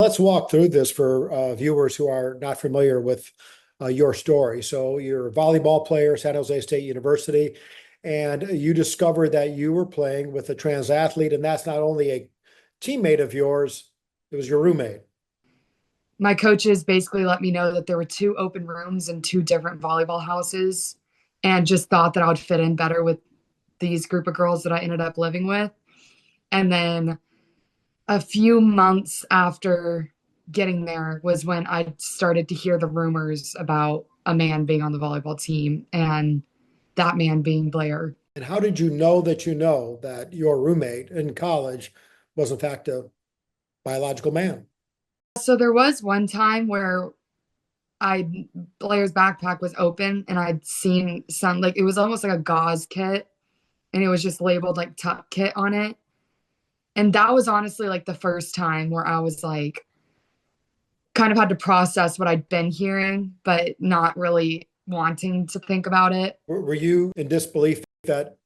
let's walk through this for viewers who are not familiar with your story. So you're a volleyball player, San Jose State University, and you discovered that you were playing with a trans athlete, and that's not only a teammate of yours, it was your roommate. My coaches basically let me know that there were two open rooms in two different volleyball houses and just thought that I would fit in better with these group of girls that I ended up living with. And then a few months after getting there was when I started to hear the rumors about a man being on the volleyball team and that man being Blair. And how did you know that your roommate in college was in fact a biological man? So there was one time where I Blair's backpack was open and I'd seen some like it was almost like a gauze kit and it was just labeled like tuck kit on it. And that was honestly like the first time where I was like kind of had to process what I'd been hearing, but not really wanting to think about it. Were you in disbelief that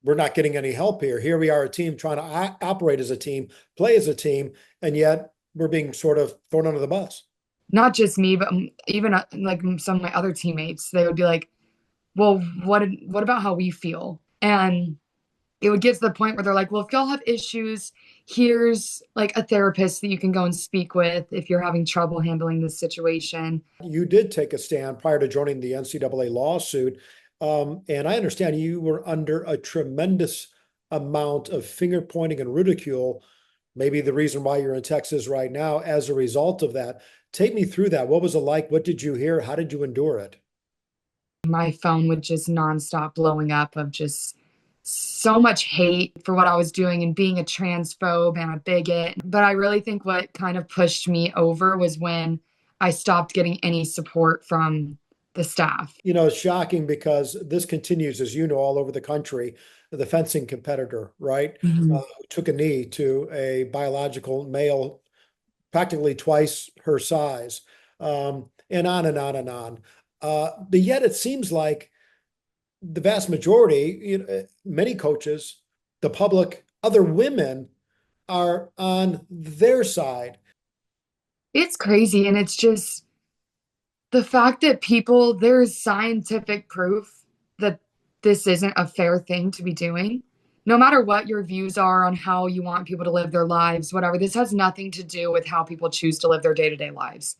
we're not getting any help here? Here we are, a team trying to operate as a team, play as a team, and yet we're being sort of thrown under the bus. Not just me, but even like some of my other teammates, they would be like, "Well, what about how we feel?" And it would get to the point where they're like, well, if y'all have issues, here's like a therapist that you can go and speak with if you're having trouble handling this situation. You did take a stand prior to joining the NCAA lawsuit. And I understand you were under a tremendous amount of finger pointing and ridicule, maybe the reason why you're in Texas right now as a result of that. Take me through that. What was it like? What did you hear? How did you endure it? My phone would just nonstop blowing up of just so much hate for what I was doing and being a transphobe and a bigot. But I really think what kind of pushed me over was when I stopped getting any support from the staff. It's shocking because this continues, as you know, all over the country. The fencing competitor, right, Mhm. who took a knee to a biological male, practically twice her size, and on and on and on. But yet it seems like the vast majority, many coaches, the public, other women are on their side. It's crazy. And it's just the fact that there's scientific proof that this isn't a fair thing to be doing. No matter what your views are on how you want people to live their lives, whatever, this has nothing to do with how people choose to live their day to day lives.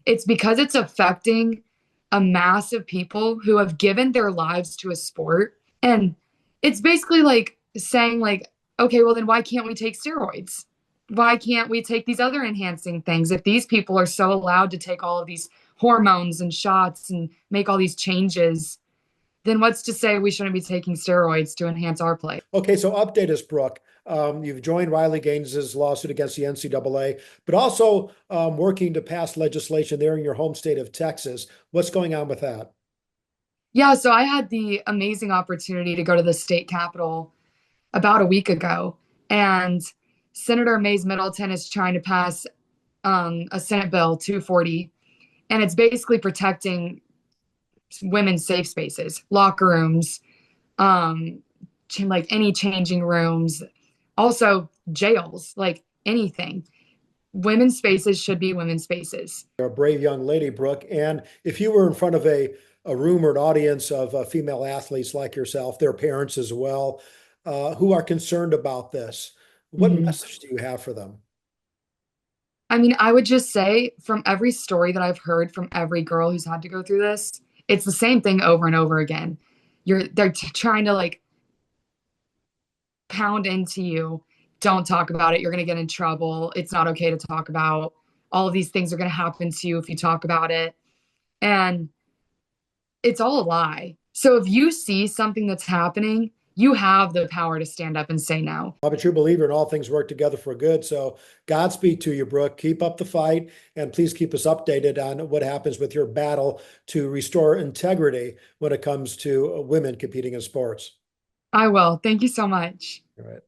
It's because it's affecting a mass of people who have given their lives to a sport. And it's basically like saying, like, okay, well, then why can't we take steroids? Why can't we take these other enhancing things? If these people are so allowed to take all of these hormones and shots and make all these changes, then what's to say we shouldn't be taking steroids to enhance our play? Okay, so update us, Brooke. You've joined Riley Gaines's lawsuit against the NCAA, but also working to pass legislation there in your home state of Texas. What's going on with that? Yeah, so I had the amazing opportunity to go to the state capitol about a week ago, and Senator Mays Middleton is trying to pass a Senate Bill 240, and it's basically protecting women's safe spaces, locker rooms, um, like any changing rooms, also jails, like anything. Women's spaces should be women's spaces. You're a brave young lady, Brooke. And if you were in front of a room or an audience of female athletes like yourself, their parents as well, who are concerned about this, what Mhm. message do you have for them? I mean, I would just say from every story that I've heard from every girl who's had to go through this, it's the same thing over and over again. They're trying to like pound into you. Don't talk about it. You're going to get in trouble. It's not okay to talk about. All of these things are going to happen to you if you talk about it. And it's all a lie. So if you see something that's happening, you have the power to stand up and say no. I'm a true believer in all things work together for good. So Godspeed to you, Brooke. Keep up the fight, and please keep us updated on what happens with your battle to restore integrity when it comes to women competing in sports. I will. Thank you so much. All right.